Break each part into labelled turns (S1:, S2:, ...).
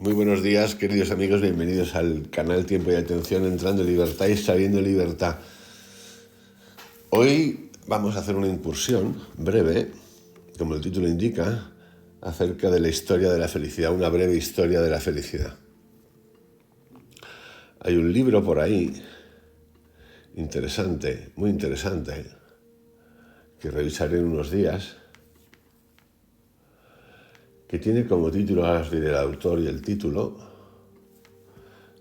S1: Muy buenos días, queridos amigos, bienvenidos al canal Tiempo y Atención, entrando en libertad y saliendo en libertad. Hoy vamos a hacer una incursión breve, como el título indica, acerca de la historia de la felicidad, una breve historia de la felicidad. Hay un libro por ahí, interesante, muy interesante, que revisaré en unos días, que tiene como título, ahora os diré el autor y el título,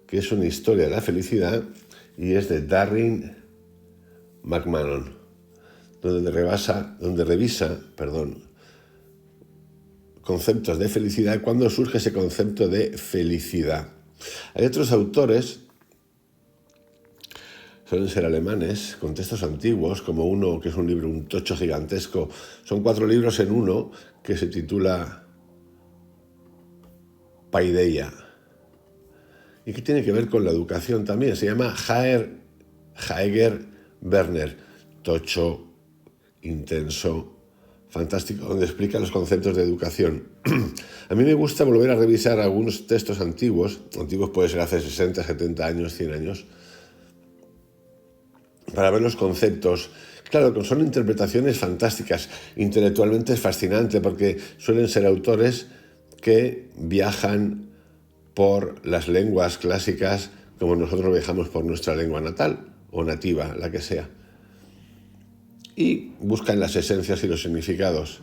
S1: que es una historia de la felicidad y es de Darren McMahon, donde revisa conceptos de felicidad, cuando surge ese concepto de felicidad. Hay otros autores, suelen ser alemanes, con textos antiguos, como uno que es un libro, un tocho gigantesco, son 4 libros en uno, que se titula Paideia, y que tiene que ver con la educación también. Se llama Jaeger Werner, tocho, intenso, fantástico, donde explica los conceptos de educación. A mí me gusta volver a revisar algunos textos antiguos puede ser hace 60, 70 años, 100 años, para ver los conceptos. Claro, son interpretaciones fantásticas, intelectualmente es fascinante, porque suelen ser autores que viajan por las lenguas clásicas como nosotros viajamos por nuestra lengua natal o nativa, la que sea, y buscan las esencias y los significados.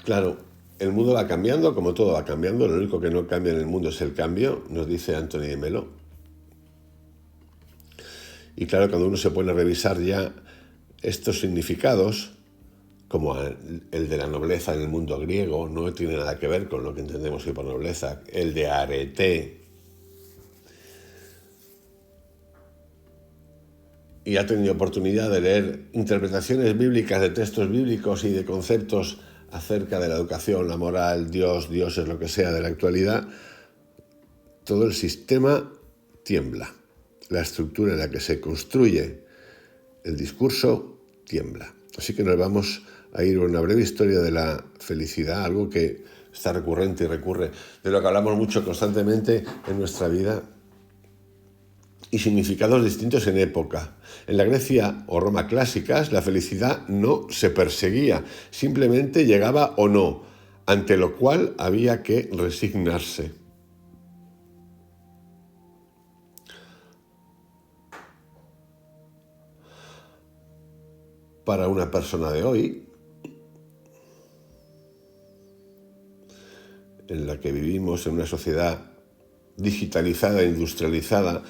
S1: Claro, el mundo va cambiando, como todo va cambiando, lo único que no cambia en el mundo es el cambio, nos dice Anthony de Melo. Y claro, cuando uno se pone a revisar ya estos significados, como el de la nobleza en el mundo griego, no tiene nada que ver con lo que entendemos hoy por nobleza, el de arete, y ha tenido oportunidad de leer interpretaciones bíblicas de textos bíblicos y de conceptos acerca de la educación, la moral, Dios, dioses, lo que sea de la actualidad, todo el sistema tiembla. La estructura en la que se construye el discurso tiembla. Así que nos vamos a ir a una breve historia de la felicidad, algo que está recurrente y recurre, de lo que hablamos mucho constantemente en nuestra vida, y significados distintos en época. En la Grecia o Roma clásicas, la felicidad no se perseguía, simplemente llegaba o no, ante lo cual había que resignarse. Para una persona de hoy, en la que vivimos en una sociedad digitalizada, industrializada,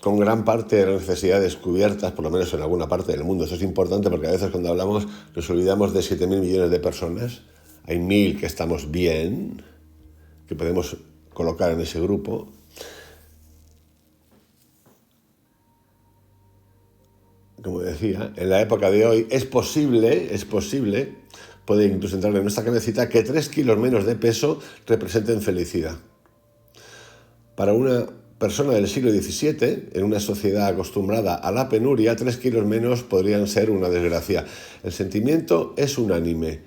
S1: con gran parte de las necesidades cubiertas, por lo menos en alguna parte del mundo. Eso es importante porque a veces cuando hablamos nos olvidamos de 7.000 millones de personas. Hay 1.000 que estamos bien, que podemos colocar en ese grupo. Como decía, en la época de hoy es posible, puede incluso entrar en nuestra cabecita, que 3 kilos menos de peso representen felicidad. Para una persona del siglo XVII, en una sociedad acostumbrada a la penuria, 3 kilos menos podrían ser una desgracia. El sentimiento es unánime.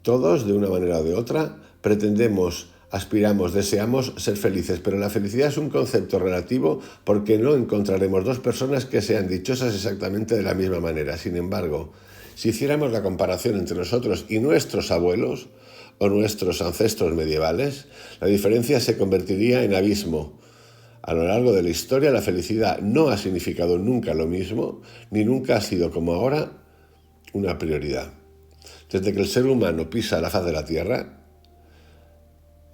S1: Todos, de una manera o de otra, pretendemos, aspiramos, deseamos ser felices, pero la felicidad es un concepto relativo, porque no encontraremos 2 personas que sean dichosas exactamente de la misma manera. Sin embargo, si hiciéramos la comparación entre nosotros y nuestros abuelos o nuestros ancestros medievales, la diferencia se convertiría en abismo. A lo largo de la historia, la felicidad no ha significado nunca lo mismo, ni nunca ha sido como ahora una prioridad. Desde que el ser humano pisa la faz de la Tierra,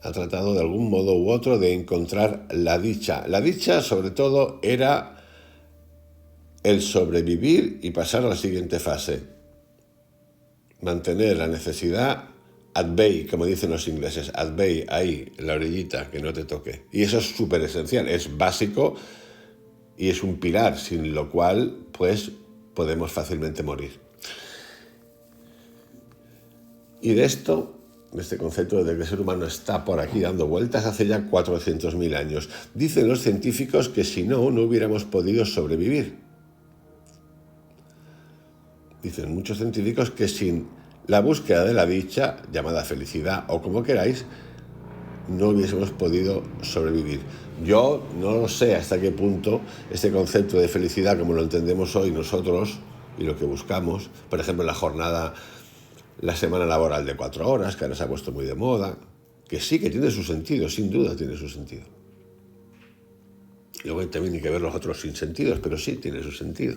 S1: ha tratado de algún modo u otro de encontrar la dicha. La dicha, sobre todo, era el sobrevivir y pasar a la siguiente fase. Mantener la necesidad at bay, como dicen los ingleses, at bay, ahí, en la orillita, que no te toque. Y eso es súper esencial, es básico y es un pilar, sin lo cual, pues, podemos fácilmente morir. Y de este concepto de que el ser humano está por aquí dando vueltas hace ya 400.000 años. Dicen los científicos que si no hubiéramos podido sobrevivir. Dicen muchos científicos que sin la búsqueda de la dicha, llamada felicidad o como queráis, no hubiésemos podido sobrevivir. Yo no lo sé hasta qué punto este concepto de felicidad, como lo entendemos hoy nosotros y lo que buscamos, por ejemplo, la semana laboral de 4 horas, que ahora se ha puesto muy de moda, que sí que tiene su sentido, sin duda tiene su sentido. Luego también hay que ver los otros sin sentidos, pero sí tiene su sentido.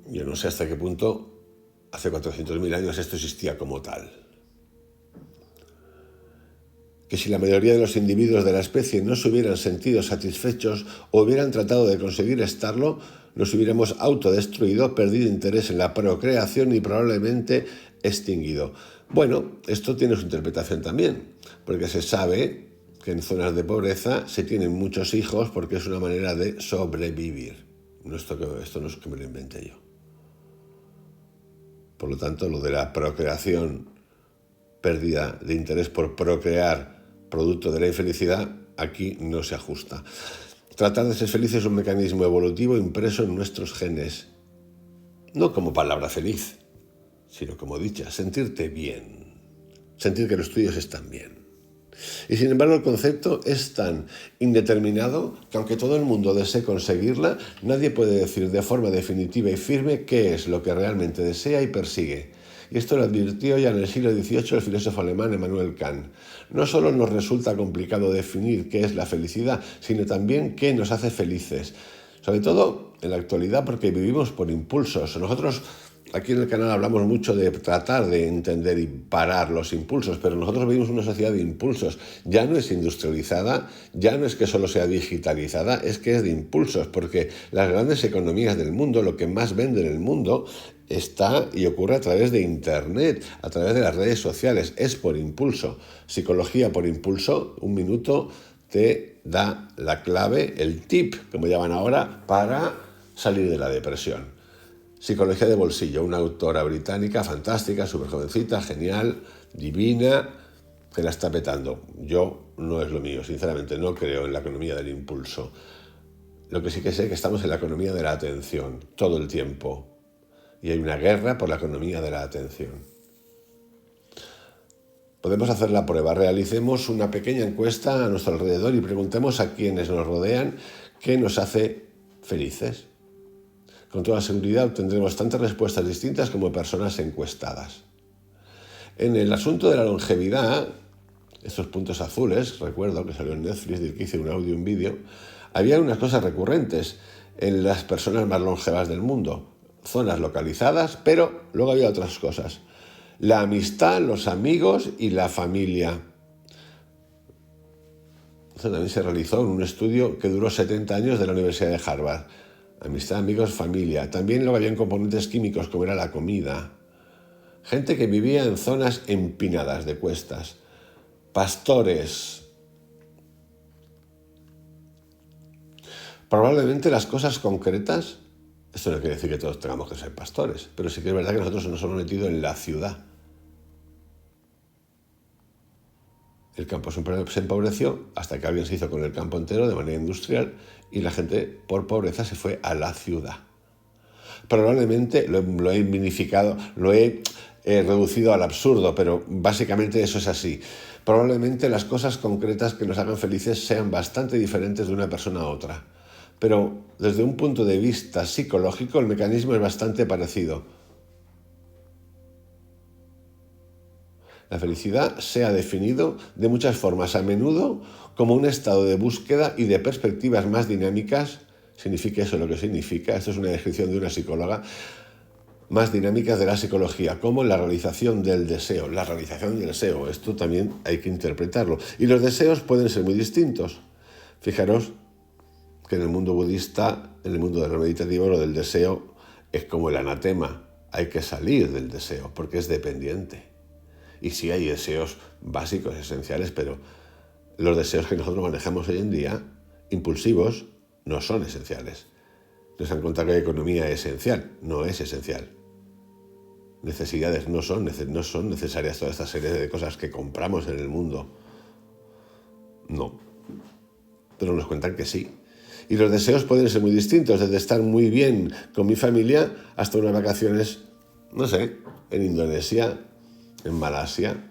S1: Yo no sé hasta qué punto hace 400.000 años esto existía como tal. Que si la mayoría de los individuos de la especie no se hubieran sentido satisfechos o hubieran tratado de conseguir estarlo, nos hubiéramos autodestruido, perdido interés en la procreación y probablemente extinguido. Bueno, esto tiene su interpretación también, porque se sabe que en zonas de pobreza se tienen muchos hijos porque es una manera de sobrevivir. Esto no es que me lo inventé yo. Por lo tanto, lo de la procreación, pérdida de interés por procrear, producto de la infelicidad, aquí no se ajusta. Tratar de ser feliz es un mecanismo evolutivo impreso en nuestros genes. No como palabra feliz, sino como dicha, sentirte bien, sentir que los tuyos están bien. Y sin embargo el concepto es tan indeterminado que aunque todo el mundo desee conseguirla, nadie puede decir de forma definitiva y firme qué es lo que realmente desea y persigue. Y esto lo advirtió ya en el siglo XVIII el filósofo alemán Immanuel Kant. No solo nos resulta complicado definir qué es la felicidad, sino también qué nos hace felices. Sobre todo en la actualidad porque vivimos por impulsos. Nosotros aquí en el canal hablamos mucho de tratar de entender y parar los impulsos, pero nosotros vivimos una sociedad de impulsos. Ya no es industrializada, ya no es que solo sea digitalizada, es que es de impulsos, porque las grandes economías del mundo, lo que más vende en el mundo, está y ocurre a través de Internet, a través de las redes sociales, es por impulso. Psicología por impulso, un minuto te da la clave, el tip, como llaman ahora, para salir de la depresión. Psicología de bolsillo, una autora británica fantástica, súper jovencita, genial, divina, que la está petando. Yo no es lo mío, sinceramente, no creo en la economía del impulso. Lo que sí que sé es que estamos en la economía de la atención, todo el tiempo. Y hay una guerra por la economía de la atención. Podemos hacer la prueba, realicemos una pequeña encuesta a nuestro alrededor y preguntemos a quienes nos rodean qué nos hace felices. Con toda seguridad obtendremos tantas respuestas distintas como personas encuestadas. En el asunto de la longevidad, estos puntos azules, recuerdo que salió en Netflix, del que hice un audio y un vídeo, había unas cosas recurrentes en las personas más longevas del mundo. Zonas localizadas, pero luego había otras cosas. La amistad, los amigos y la familia. Esto también se realizó en un estudio que duró 70 años de la Universidad de Harvard. Amistad, amigos, familia. También luego habían componentes químicos como era la comida. Gente que vivía en zonas empinadas de cuestas. Pastores. Probablemente las cosas concretas, esto no quiere decir que todos tengamos que ser pastores, pero sí que es verdad que nosotros nos hemos metido en la ciudad. El campo se empobreció hasta que alguien se hizo con el campo entero de manera industrial y la gente por pobreza se fue a la ciudad. Probablemente lo he minificado, lo he reducido al absurdo, pero básicamente eso es así. Probablemente las cosas concretas que nos hagan felices sean bastante diferentes de una persona a otra. Pero desde un punto de vista psicológico el mecanismo es bastante parecido. La felicidad se ha definido de muchas formas, a menudo como un estado de búsqueda y de perspectivas más dinámicas, significa eso lo que significa, esto es una descripción de una psicóloga, más dinámicas de la psicología, como la realización del deseo. La realización del deseo, esto también hay que interpretarlo. Y los deseos pueden ser muy distintos. Fijaros que en el mundo budista, en el mundo del meditativo, lo del deseo es como el anatema. Hay que salir del deseo porque es dependiente. Y sí hay deseos básicos, esenciales, pero los deseos que nosotros manejamos hoy en día, impulsivos, no son esenciales. Nos han contado que la economía es esencial, no es esencial. Necesidades no son necesarias toda esta serie de cosas que compramos en el mundo. No. Pero nos cuentan que sí. Y los deseos pueden ser muy distintos, desde estar muy bien con mi familia hasta unas vacaciones, no sé, en Indonesia, en Malasia,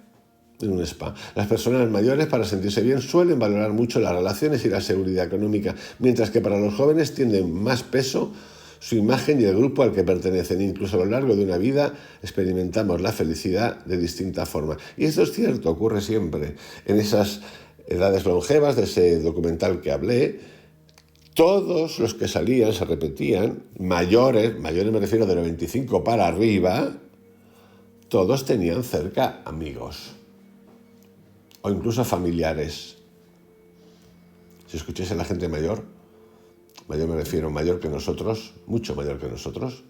S1: en un spa. Las personas mayores, para sentirse bien, suelen valorar mucho las relaciones y la seguridad económica, mientras que para los jóvenes tienden más peso su imagen y el grupo al que pertenecen. Incluso a lo largo de una vida experimentamos la felicidad de distinta forma. Y esto es cierto, ocurre siempre. En esas edades longevas de ese documental que hablé, todos los que salían se repetían, mayores me refiero de los 25 para arriba, todos tenían cerca amigos o incluso familiares. Si escucháis a la gente mayor me refiero mayor que nosotros, mucho mayor que nosotros,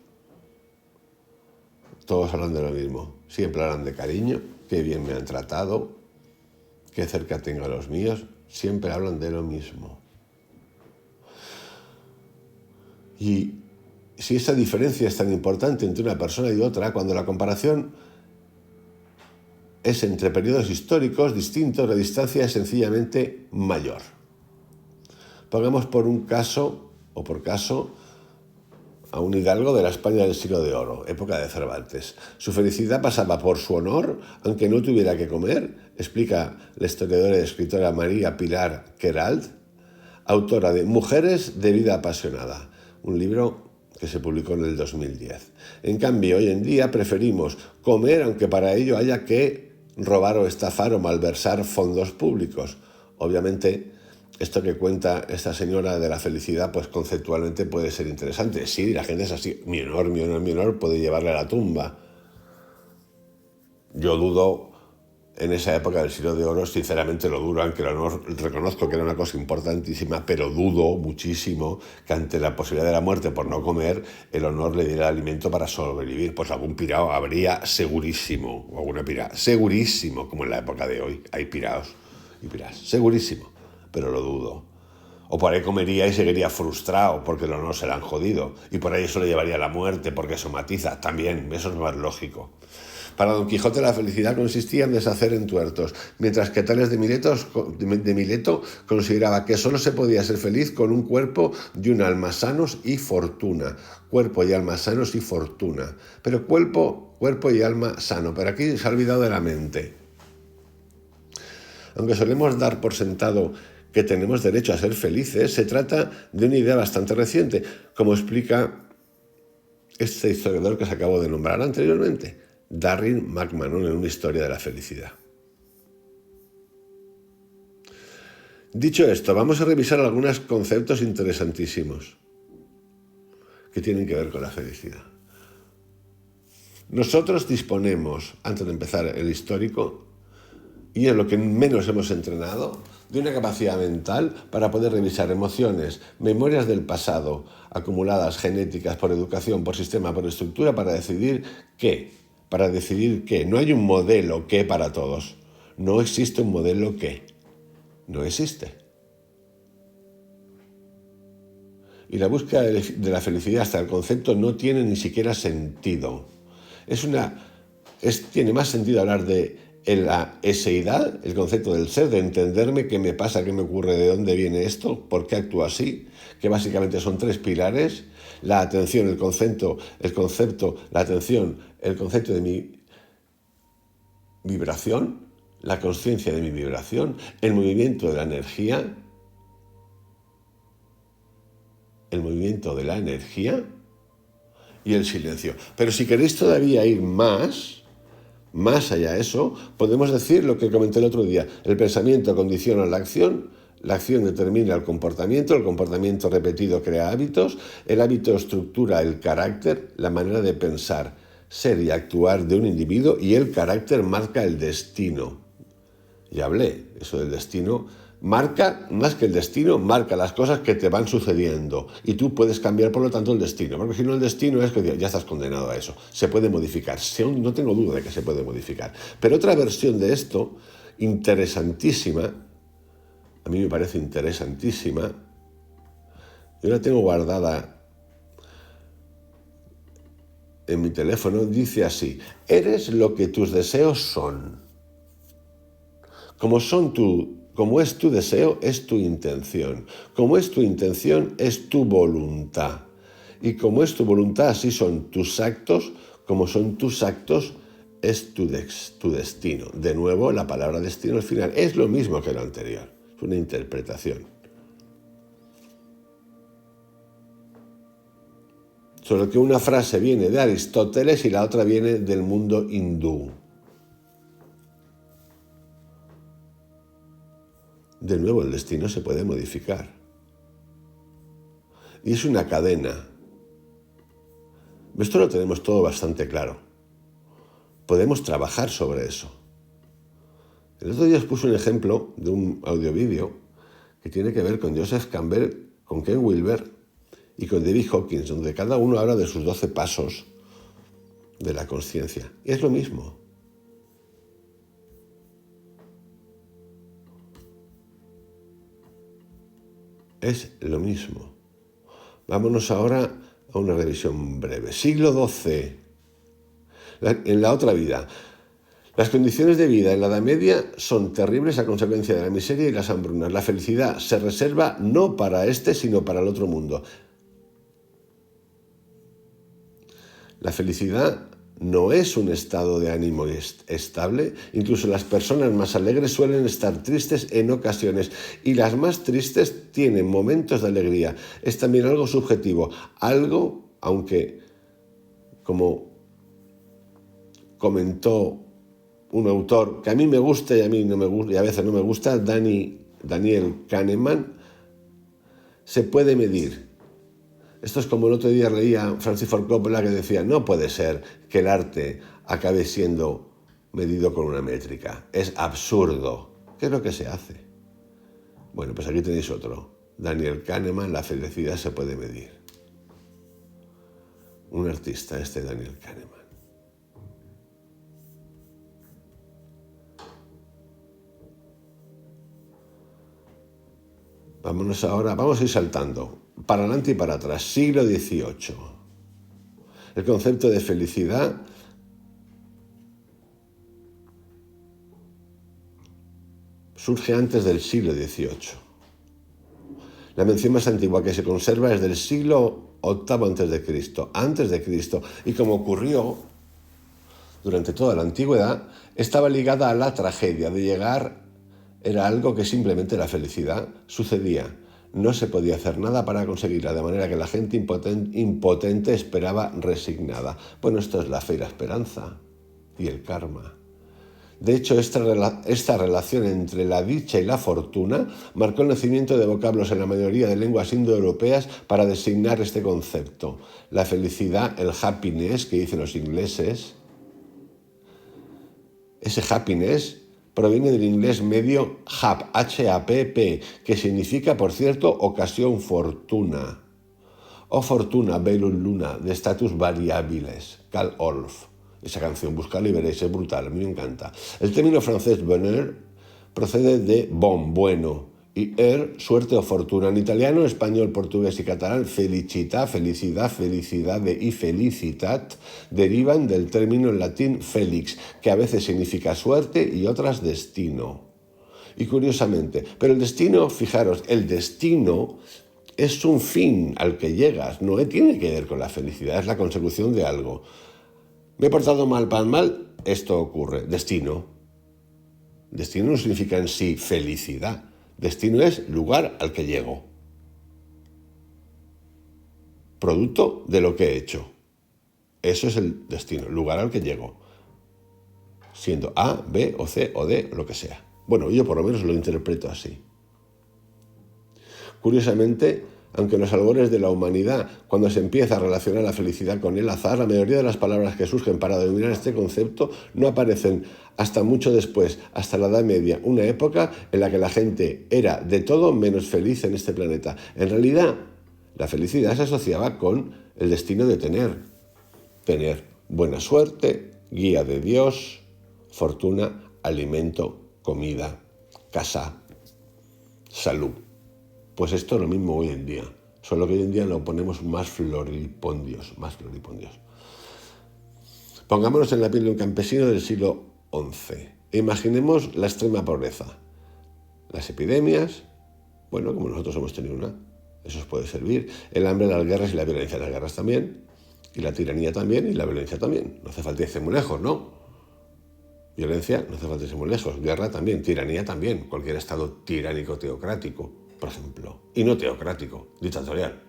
S1: todos hablan de lo mismo. Siempre hablan de cariño, qué bien me han tratado, qué cerca tengo a los míos, siempre hablan de lo mismo. Y si esa diferencia es tan importante entre una persona y otra, cuando la comparación es entre periodos históricos distintos, la distancia es sencillamente mayor. Pongamos por caso a un hidalgo de la España del siglo de oro, época de Cervantes. Su felicidad pasaba por su honor, aunque no tuviera que comer, explica la historiadora y escritora María Pilar Queralt, autora de Mujeres de vida apasionada, un libro que se publicó en el 2010. En cambio, hoy en día preferimos comer, aunque para ello haya que robar o estafar o malversar fondos públicos. Obviamente, esto que cuenta esta señora de la felicidad, pues conceptualmente puede ser interesante. Sí, la gente es así, mi honor puede llevarle a la tumba. Yo dudo, en esa época del siglo de oro, sinceramente lo dudo, aunque el honor reconozco que era una cosa importantísima, pero dudo muchísimo que ante la posibilidad de la muerte por no comer, el honor le diera alimento para sobrevivir. Pues algún pirao habría segurísimo, o alguna pirá, segurísimo, como en la época de hoy. Hay piraos y pirás, segurísimo, pero lo dudo. O por ahí comería y seguiría frustrado porque el honor se le han jodido. Y por ahí eso le llevaría a la muerte porque eso matiza. También, eso es más lógico. Para Don Quijote la felicidad consistía en deshacer entuertos, mientras que Tales de Mileto consideraba que solo se podía ser feliz con un cuerpo y un alma sanos y fortuna. Cuerpo y alma sanos y fortuna. Pero cuerpo y alma sano. Pero aquí se ha olvidado de la mente. Aunque solemos dar por sentado que tenemos derecho a ser felices, se trata de una idea bastante reciente, como explica este historiador que se acabo de nombrar anteriormente, Darren McMahon, en una historia de la felicidad. Dicho esto, vamos a revisar algunos conceptos interesantísimos que tienen que ver con la felicidad. Nosotros disponemos, antes de empezar el histórico, y es lo que menos hemos entrenado, de una capacidad mental para poder revisar emociones, memorias del pasado, acumuladas, genéticas, por educación, por sistema, por estructura, para decidir qué. No hay un modelo qué para todos. No existe un modelo qué. No existe. Y la búsqueda de la felicidad hasta el concepto no tiene ni siquiera sentido. Tiene más sentido hablar de la eseidad, el concepto del ser, de entenderme qué me pasa, qué me ocurre, de dónde viene esto, por qué actúo así, que básicamente son 3 pilares: la atención, el concepto de mi vibración, la conciencia de mi vibración, el movimiento de la energía, y el silencio. Pero si queréis todavía ir más allá de eso, podemos decir lo que comenté el otro día: el pensamiento condiciona la acción determina el comportamiento repetido crea hábitos, el hábito estructura el carácter, la manera de pensar, ser y actuar de un individuo, y el carácter marca el destino. Ya hablé, eso del destino marca, más que el destino, marca las cosas que te van sucediendo, y tú puedes cambiar, por lo tanto, el destino, porque si no, el destino es que ya estás condenado a eso. Se puede modificar, no tengo duda de que se puede modificar. Pero otra versión de esto, interesantísima, a mí me parece interesantísima, yo la tengo guardada en mi teléfono, dice así: eres lo que tus deseos son. Como es tu deseo, es tu intención. Como es tu intención, es tu voluntad. Y como es tu voluntad, así son tus actos. Como son tus actos, es tu destino. De nuevo, la palabra destino al final es lo mismo que lo anterior. Es una interpretación. Solo que una frase viene de Aristóteles y la otra viene del mundo hindú. De nuevo, el destino se puede modificar. Y es una cadena. Esto lo tenemos todo bastante claro. Podemos trabajar sobre eso. El otro día os puse un ejemplo de un audio-vídeo que tiene que ver con Joseph Campbell, con Ken Wilber y con David Hawkins, donde cada uno habla de sus 12 pasos de la consciencia. Y es lo mismo. Es lo mismo. Vámonos ahora a una revisión breve. Siglo XII. En la otra vida. Las condiciones de vida en la Edad Media son terribles a consecuencia de la miseria y las hambrunas. La felicidad se reserva no para este, sino para el otro mundo. La felicidad no es un estado de ánimo estable. Incluso las personas más alegres suelen estar tristes en ocasiones y las más tristes tienen momentos de alegría. Es también algo subjetivo, algo, aunque como comentó un autor que a mí me gusta y a mí no me gusta, y a veces no me gusta, Daniel Kahneman, se puede medir. Esto es como el otro día leía Francis Ford Coppola que decía, no puede ser que el arte acabe siendo medido con una métrica. Es absurdo. ¿Qué es lo que se hace? Bueno, pues aquí tenéis otro. Daniel Kahneman, la felicidad se puede medir. Un artista, Daniel Kahneman. Vámonos ahora, vamos a ir saltando, para adelante y para atrás, siglo XVIII. El concepto de felicidad surge antes del siglo XVIII. La mención más antigua que se conserva es del siglo VIII antes de Cristo, y como ocurrió durante toda la antigüedad, estaba ligada a la tragedia de llegar. Era algo que simplemente la felicidad sucedía. No se podía hacer nada para conseguirla, de manera que la gente impotente esperaba resignada. Bueno, esto es la fe y la esperanza y el karma. De hecho, esta relación entre la dicha y la fortuna marcó el nacimiento de vocablos en la mayoría de lenguas indoeuropeas para designar este concepto. La felicidad, el happiness, que dicen los ingleses, ese happiness proviene del inglés medio hap, H-A-P-P, que significa, por cierto, ocasión, fortuna. O fortuna, velum luna, de status variables, Carl Orff. Esa canción, buscarla y veréis, es brutal, a mí me encanta. El término francés bonheur procede de bon, bueno, y suerte o fortuna. En italiano, español, portugués y catalán, felicita, felicidad, felicidade y felicitat derivan del término en latín felix, que a veces significa suerte y otras destino. Y curiosamente, pero el destino, fijaros, el destino es un fin al que llegas, no tiene que ver con la felicidad, es la consecución de algo. Me he portado mal, esto ocurre, destino. Destino no significa en sí felicidad. Destino es lugar al que llego. Producto de lo que he hecho. Eso es el destino, lugar al que llego. Siendo A, B o C o D, lo que sea. Bueno, yo por lo menos lo interpreto así. Curiosamente, aunque en los albores de la humanidad, cuando se empieza a relacionar la felicidad con el azar, la mayoría de las palabras que surgen para denominar este concepto no aparecen hasta mucho después, hasta la Edad Media, una época en la que la gente era de todo menos feliz en este planeta. En realidad, la felicidad se asociaba con el destino de tener buena suerte, guía de Dios, fortuna, alimento, comida, casa, salud. Pues esto es lo mismo hoy en día, solo que hoy en día lo ponemos más floripondios. Pongámonos en la piel de un campesino del siglo XI. Imaginemos la extrema pobreza, las epidemias, bueno, como nosotros hemos tenido una, eso os puede servir, el hambre, las guerras y la violencia, las guerras también, y la tiranía también, y la violencia también. No hace falta irse muy lejos, ¿no? Violencia, no hace falta irse muy lejos. Guerra también, tiranía también. Cualquier estado tiránico teocrático, por ejemplo. Y no teocrático, dictatorial.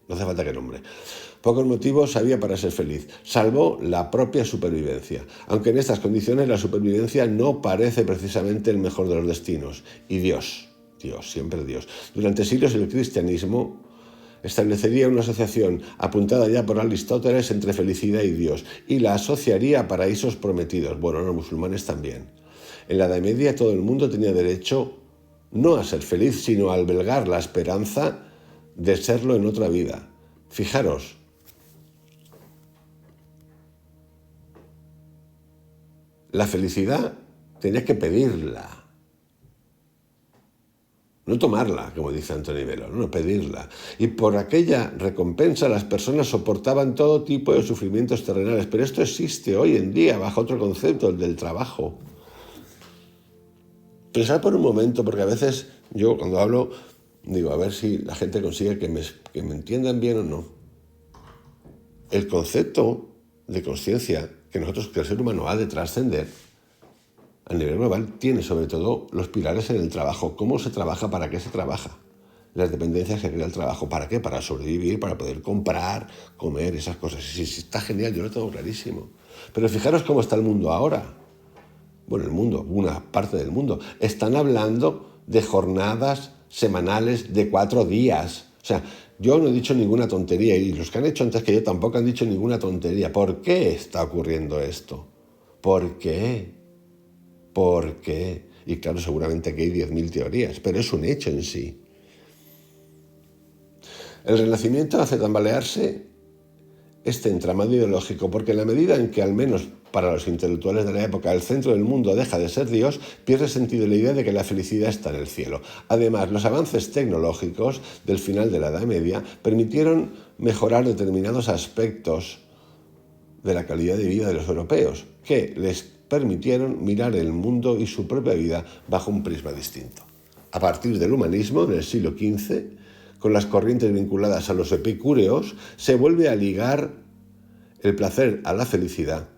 S1: No hace falta que nombre. Pocos motivos había para ser feliz, salvo la propia supervivencia. Aunque en estas condiciones la supervivencia no parece precisamente el mejor de los destinos. Y Dios, siempre Dios. Durante siglos el cristianismo establecería una asociación apuntada ya por Aristóteles entre felicidad y Dios y la asociaría a paraísos prometidos. Bueno, los musulmanes también. En la Edad Media todo el mundo tenía derecho no a ser feliz, sino a albergar la esperanza de serlo en otra vida. Fijaros, la felicidad tenías que pedirla. No tomarla, como dice Antonio Velo, no pedirla. Y por aquella recompensa las personas soportaban todo tipo de sufrimientos terrenales. Pero esto existe hoy en día bajo otro concepto, el del trabajo. Pensad por un momento, porque a veces yo cuando hablo digo, a ver si la gente consigue que me entiendan bien o no. El concepto de conciencia que el ser humano ha de trascender a nivel global tiene sobre todo los pilares en el trabajo. ¿Cómo se trabaja? ¿Para qué se trabaja? Las dependencias que crea el trabajo. ¿Para qué? Para sobrevivir, para poder comprar, comer, esas cosas. Sí, está genial, yo lo tengo clarísimo. Pero fijaros cómo está el mundo ahora. Bueno, el mundo, una parte del mundo. Están hablando de jornadas semanales de 4 días. O sea, yo no he dicho ninguna tontería y los que han hecho antes que yo tampoco han dicho ninguna tontería. ¿Por qué está ocurriendo esto? ¿Por qué? ¿Por qué? Y claro, seguramente aquí hay 10.000 teorías, pero es un hecho en sí. El Renacimiento hace tambalearse este entramado ideológico, porque en la medida en que, al menos para los intelectuales de la época, el centro del mundo deja de ser Dios, pierde sentido la idea de que la felicidad está en el cielo. Además, los avances tecnológicos del final de la Edad Media permitieron mejorar determinados aspectos de la calidad de vida de los europeos, que les permitieron mirar el mundo y su propia vida bajo un prisma distinto. A partir del humanismo, en el siglo XV, con las corrientes vinculadas a los epicúreos, se vuelve a ligar el placer a la felicidad.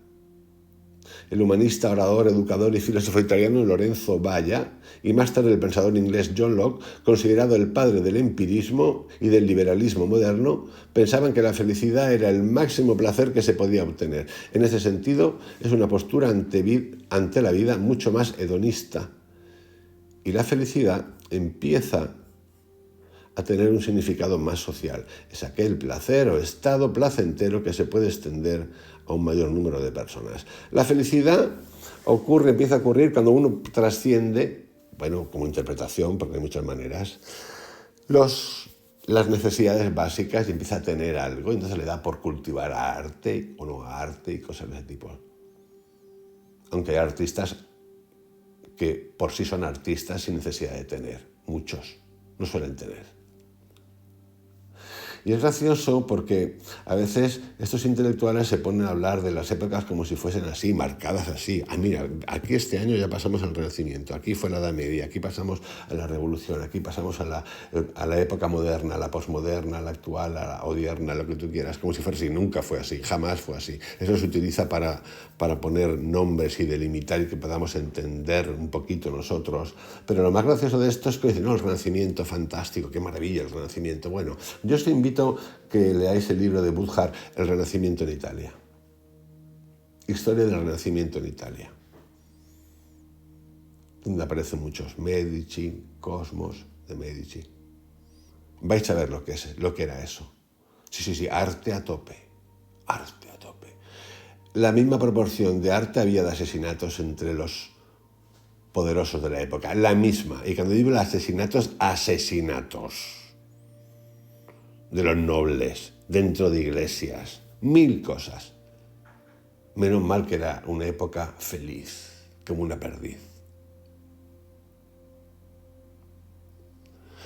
S1: El humanista, orador, educador y filósofo italiano Lorenzo Valla, y más tarde el pensador inglés John Locke, considerado el padre del empirismo y del liberalismo moderno, pensaban que la felicidad era el máximo placer que se podía obtener. En ese sentido, es una postura ante la vida mucho más hedonista. Y la felicidad empieza a tener un significado más social. Es aquel placer o estado placentero que se puede extender a un mayor número de personas. La felicidad empieza a ocurrir cuando uno trasciende, bueno, como interpretación, porque hay muchas maneras, las necesidades básicas y empieza a tener algo, y entonces le da por cultivar arte o no arte y cosas de ese tipo. Aunque hay artistas que por sí son artistas sin necesidad de tener, muchos no suelen tener. Y es gracioso porque a veces estos intelectuales se ponen a hablar de las épocas como si fuesen así, marcadas así. Ah, mira, aquí este año ya pasamos al Renacimiento, aquí fue la Edad Media, aquí pasamos a la Revolución, aquí pasamos a la época moderna, a la posmoderna, a la actual, a la odierna, lo que tú quieras, como si fuera así. Nunca fue así, jamás fue así. Eso se utiliza para poner nombres y delimitar y que podamos entender un poquito nosotros. Pero lo más gracioso de esto es que dicen, no, el Renacimiento, fantástico, qué maravilla el Renacimiento. Bueno, yo os invito que leáis el libro de Budhar, El Renacimiento en Italia. Historia del Renacimiento en Italia. Donde aparecen muchos Medici, Cosmos de Medici. Vais a ver lo que era eso. Sí, arte a tope. Arte a tope. La misma proporción de arte había de asesinatos entre los poderosos de la época. La misma. Y cuando digo asesinatos, de los nobles, dentro de iglesias, 1000 cosas. Menos mal que era una época feliz, como una perdiz.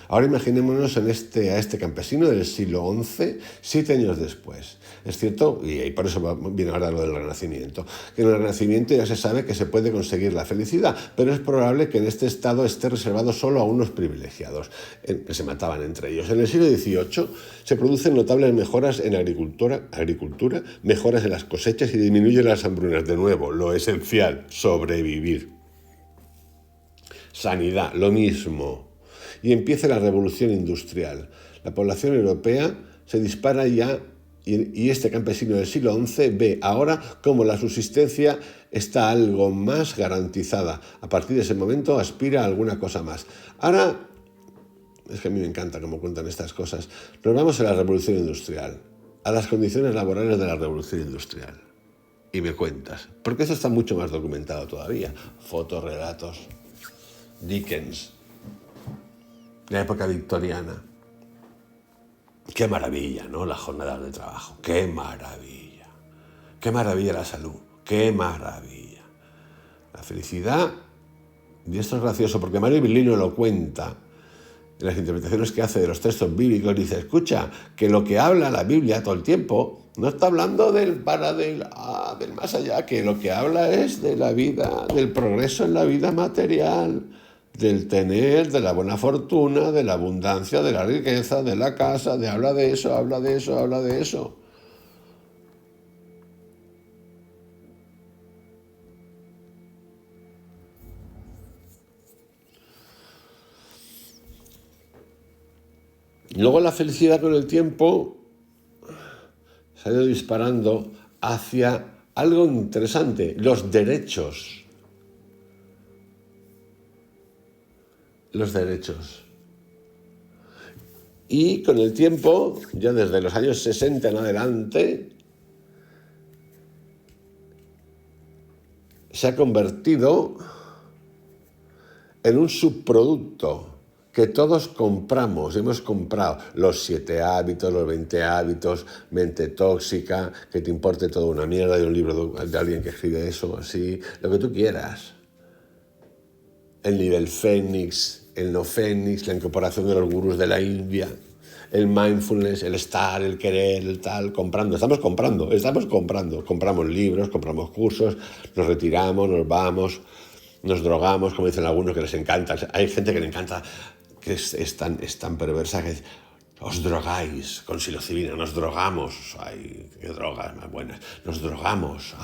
S1: Ahora imaginémonos a este campesino del siglo XI, 7 años después. Es cierto, y por eso viene ahora lo del Renacimiento, que en el Renacimiento ya se sabe que se puede conseguir la felicidad, pero es probable que en este estado esté reservado solo a unos privilegiados, que se mataban entre ellos. En el siglo XVIII se producen notables mejoras en agricultura, mejoras en las cosechas y disminuyen las hambrunas. De nuevo, lo esencial, sobrevivir. Sanidad, lo mismo. Y empieza la revolución industrial. La población europea se dispara ya y este campesino del siglo XI ve ahora cómo la subsistencia está algo más garantizada. A partir de ese momento aspira a alguna cosa más. Ahora, es que a mí me encanta cómo cuentan estas cosas, nos vamos a la revolución industrial, a las condiciones laborales de la revolución industrial. Y me cuentas, porque eso está mucho más documentado todavía. Fotorrelatos, Dickens, la época victoriana. Qué maravilla, ¿no? Las jornadas de trabajo. Qué maravilla. Qué maravilla la salud. Qué maravilla. La felicidad. Y esto es gracioso porque Mario Virlino lo cuenta en las interpretaciones que hace de los textos bíblicos. Dice, escucha, que lo que habla la Biblia todo el tiempo no está hablando del más allá, que lo que habla es de la vida, del progreso en la vida material, del tener, de la buena fortuna, de la abundancia, de la riqueza, de la casa, habla de eso, habla de eso, habla de eso. Luego la felicidad con el tiempo se ha ido disparando hacia algo interesante, los derechos. Los derechos. Y con el tiempo, ya desde los años 60 en adelante, se ha convertido en un subproducto que todos compramos. Hemos comprado los 7 hábitos, los 20 hábitos, mente tóxica, que te importe toda una mierda, de un libro de alguien que escribe eso, así, lo que tú quieras. El nivel Fénix, el no Fénix, la incorporación de los gurús de la India, el mindfulness, el estar, el querer, el tal, estamos comprando, compramos libros, compramos cursos, nos retiramos, nos vamos, nos drogamos, como dicen algunos que les encanta, hay gente que le encanta, que es tan perversa que os drogáis con psilocibina, nos drogamos, ay, qué drogas más buenas, nos drogamos,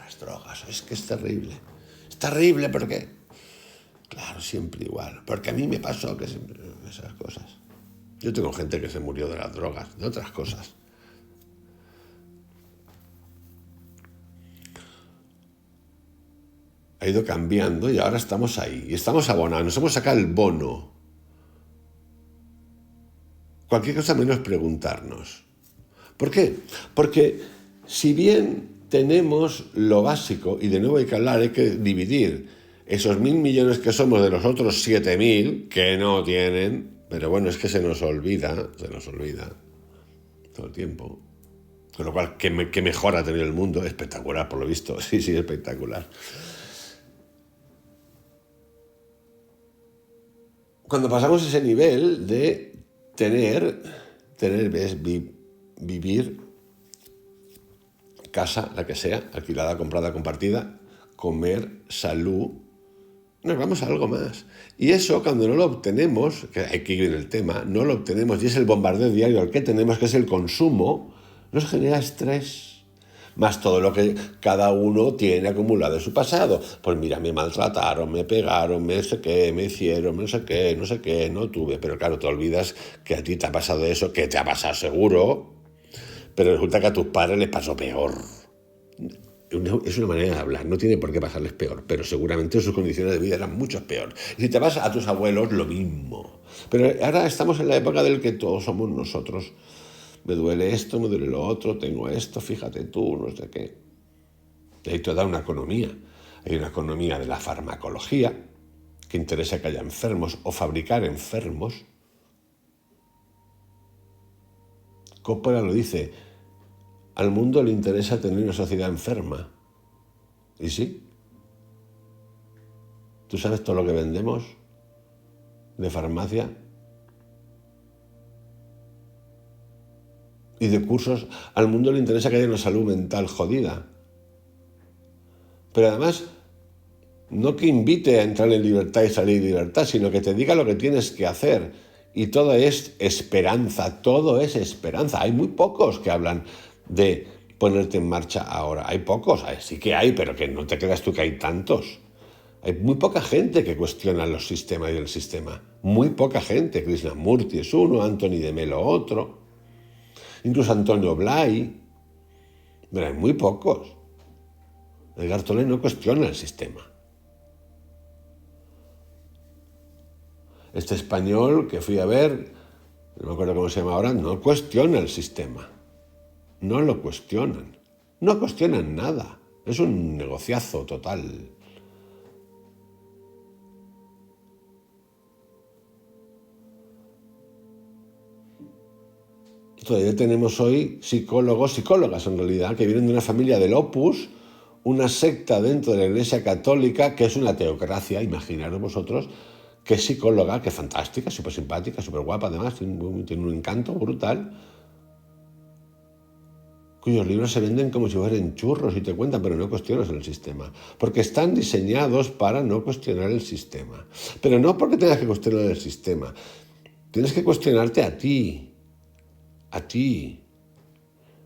S1: las drogas, es que es terrible porque... Claro, siempre igual. Porque a mí me pasó que esas cosas. Yo tengo gente que se murió de las drogas, de otras cosas. Ha ido cambiando y ahora estamos ahí. Y estamos abonados. Nos hemos sacado el bono. Cualquier cosa menos preguntarnos. ¿Por qué? Porque si bien tenemos lo básico, y de nuevo hay que dividir esos 1.000 millones que somos de los otros 7.000 que no tienen, pero bueno, es que se nos olvida todo el tiempo. Con lo cual, qué mejor ha tenido el mundo, espectacular por lo visto, sí, espectacular. Cuando pasamos ese nivel de vivir, casa, la que sea, alquilada, comprada, compartida, comer, salud, nos vamos a algo más. Y eso, cuando no lo obtenemos, que hay que ir en el tema, no lo obtenemos y es el bombardeo diario al que tenemos, que es el consumo, nos genera estrés. Más todo lo que cada uno tiene acumulado en su pasado. Pues mira, me maltrataron, me pegaron, me sé qué, me hicieron, no sé qué, no tuve. Pero claro, te olvidas que a ti te ha pasado eso, que te ha pasado seguro, pero resulta que a tus padres les pasó peor. Es una manera de hablar, no tiene por qué pasarles peor, pero seguramente sus condiciones de vida eran mucho peor. Y si te vas a tus abuelos, lo mismo. Pero ahora estamos en la época del que todos somos nosotros. Me duele esto, me duele lo otro, tengo esto, fíjate tú, no sé qué. Y hay toda una economía. Hay una economía de la farmacología, que interesa que haya enfermos o fabricar enfermos. Coppola lo dice. Al mundo le interesa tener una sociedad enferma. ¿Y sí? ¿Tú sabes todo lo que vendemos de farmacia? y de cursos. Al mundo le interesa que haya una salud mental jodida. Pero además, no que invite a entrar en libertad y salir en libertad, sino que te diga lo que tienes que hacer. Y todo es esperanza, todo es esperanza. Hay muy pocos que hablan de ponerte en marcha ahora. Hay pocos, sí que hay, pero que no te creas tú que hay tantos. Hay muy poca gente que cuestiona los sistemas y el sistema. Muy poca gente. Krishnamurti es uno, Anthony de Melo otro. Incluso Antonio Blay. Pero hay muy pocos. Edgar Tolle no cuestiona el sistema. Este español que fui a ver, no me acuerdo cómo se llama ahora, no cuestiona el sistema. No lo cuestionan. No cuestionan nada. Es un negociazo total. Todavía tenemos hoy psicólogos, psicólogas en realidad, que vienen de una familia del Opus, una secta dentro de la Iglesia Católica, que es una teocracia, imaginaros vosotros, que es psicóloga, que es fantástica, súper simpática, súper guapa, además, tiene un encanto brutal, cuyos libros se venden como si fueran churros y te cuentan, pero no cuestionas el sistema, porque están diseñados para no cuestionar el sistema. Pero no porque tengas que cuestionar el sistema, tienes que cuestionarte a ti,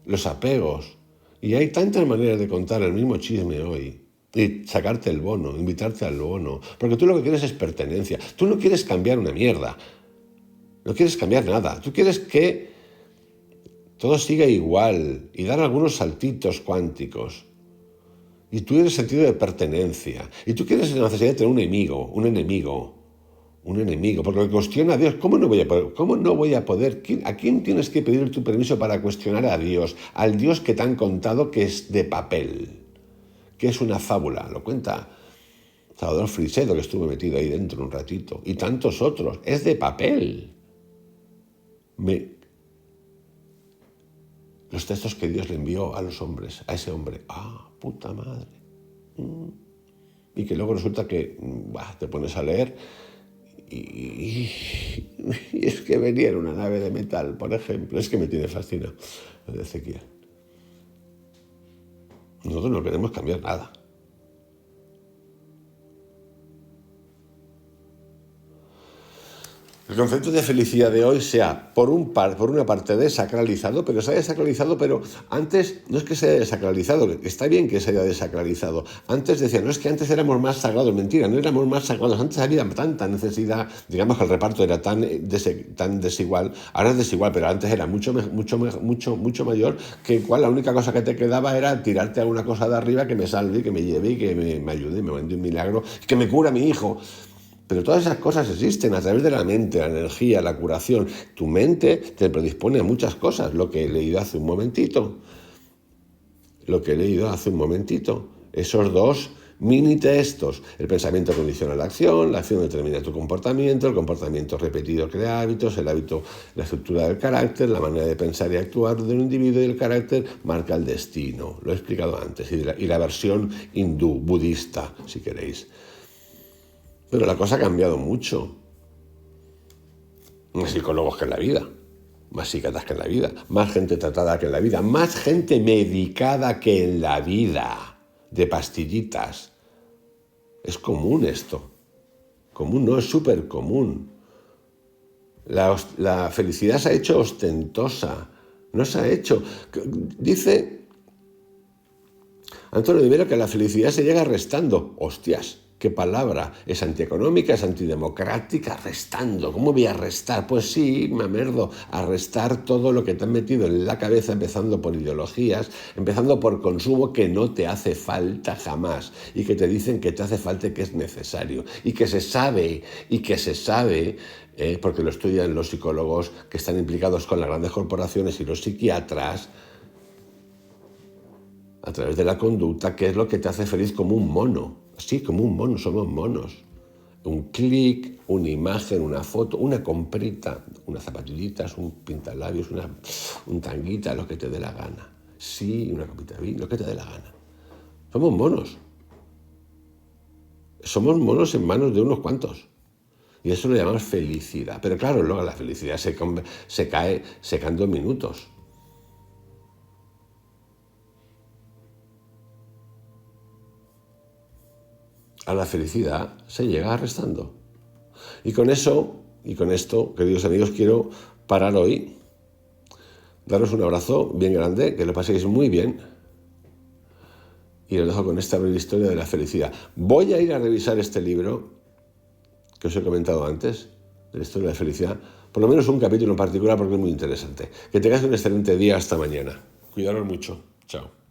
S1: los apegos. Y hay tantas maneras de contar el mismo chisme hoy y sacarte el bono, invitarte al bono, porque tú lo que quieres es pertenencia. Tú no quieres cambiar una mierda, no quieres cambiar nada. Tú quieres que todo siga igual y dar algunos saltitos cuánticos. Y tú tienes sentido de pertenencia. Y tú quieres la necesidad de tener un enemigo, porque lo que cuestiona a Dios, ¿cómo no voy a poder? ¿A quién tienes que pedir tu permiso para cuestionar a Dios? Al Dios que te han contado que es de papel, que es una fábula, lo cuenta Salvador Frisedo, que estuvo metido ahí dentro un ratito, y tantos otros, es de papel. Los textos que Dios le envió a los hombres, a ese hombre, puta madre. Y que luego resulta que te pones a leer y es que venía en una nave de metal, por ejemplo. Es que me tiene fascinado lo de Ezequiel. Nosotros no queremos cambiar nada. El concepto de felicidad de hoy sea, por una parte, desacralizado, pero se haya desacralizado, pero antes no es que se haya desacralizado, está bien que se haya desacralizado. Antes decían, no es que antes éramos más sagrados, mentira, no éramos más sagrados, antes había tanta necesidad, digamos que el reparto era tan desigual, ahora es desigual, pero antes era mucho mayor, que igual la única cosa que te quedaba era tirarte a una cosa de arriba que me salve, que me lleve y que me ayude, me mande un milagro, que me cura a mi hijo. Pero todas esas cosas existen a través de la mente, la energía, la curación. Tu mente te predispone a muchas cosas, lo que he leído hace un momentito. Esos dos mini textos. El pensamiento condiciona la acción determina tu comportamiento, el comportamiento repetido crea hábitos, el hábito, la estructura del carácter, la manera de pensar y actuar de un individuo y el carácter marca el destino. Lo he explicado antes. Y la versión hindú, budista, si queréis. Pero la cosa ha cambiado mucho. Más psicólogos que en la vida, más psiquiatras que en la vida, más gente tratada que en la vida, más gente medicada que en la vida, de pastillitas. Es común esto. Común, no es súper común. La felicidad se ha hecho ostentosa, no se ha hecho. Dice Antonio de Melo que la felicidad se llega restando. Hostias. ¿Qué palabra? Es antieconómica, es antidemocrática, restando. ¿Cómo voy a restar? Pues sí, mamerdo, a restar todo lo que te han metido en la cabeza, empezando por ideologías, empezando por consumo que no te hace falta jamás y que te dicen que te hace falta y que es necesario y que se sabe, porque lo estudian los psicólogos que están implicados con las grandes corporaciones y los psiquiatras, a través de la conducta, que es lo que te hace feliz como un mono. Sí, como un mono, somos monos. Un clic, una imagen, una foto, una comprita, unas zapatillitas, un pintalabios, un tanguita, lo que te dé la gana. Sí, una copita de vino, lo que te dé la gana. Somos monos. Somos monos en manos de unos cuantos. Y eso lo llamamos felicidad. Pero claro, luego la felicidad se cae secando en minutos. a la felicidad se llega restando. Y con eso, y con esto, queridos amigos, quiero parar hoy, daros un abrazo bien grande, que lo paséis muy bien, y os dejo con esta breve historia de la felicidad. Voy a ir a revisar este libro que os he comentado antes, de la historia de la felicidad, por lo menos un capítulo en particular porque es muy interesante. Que tengáis un excelente día, hasta mañana. Cuidaros mucho. Chao.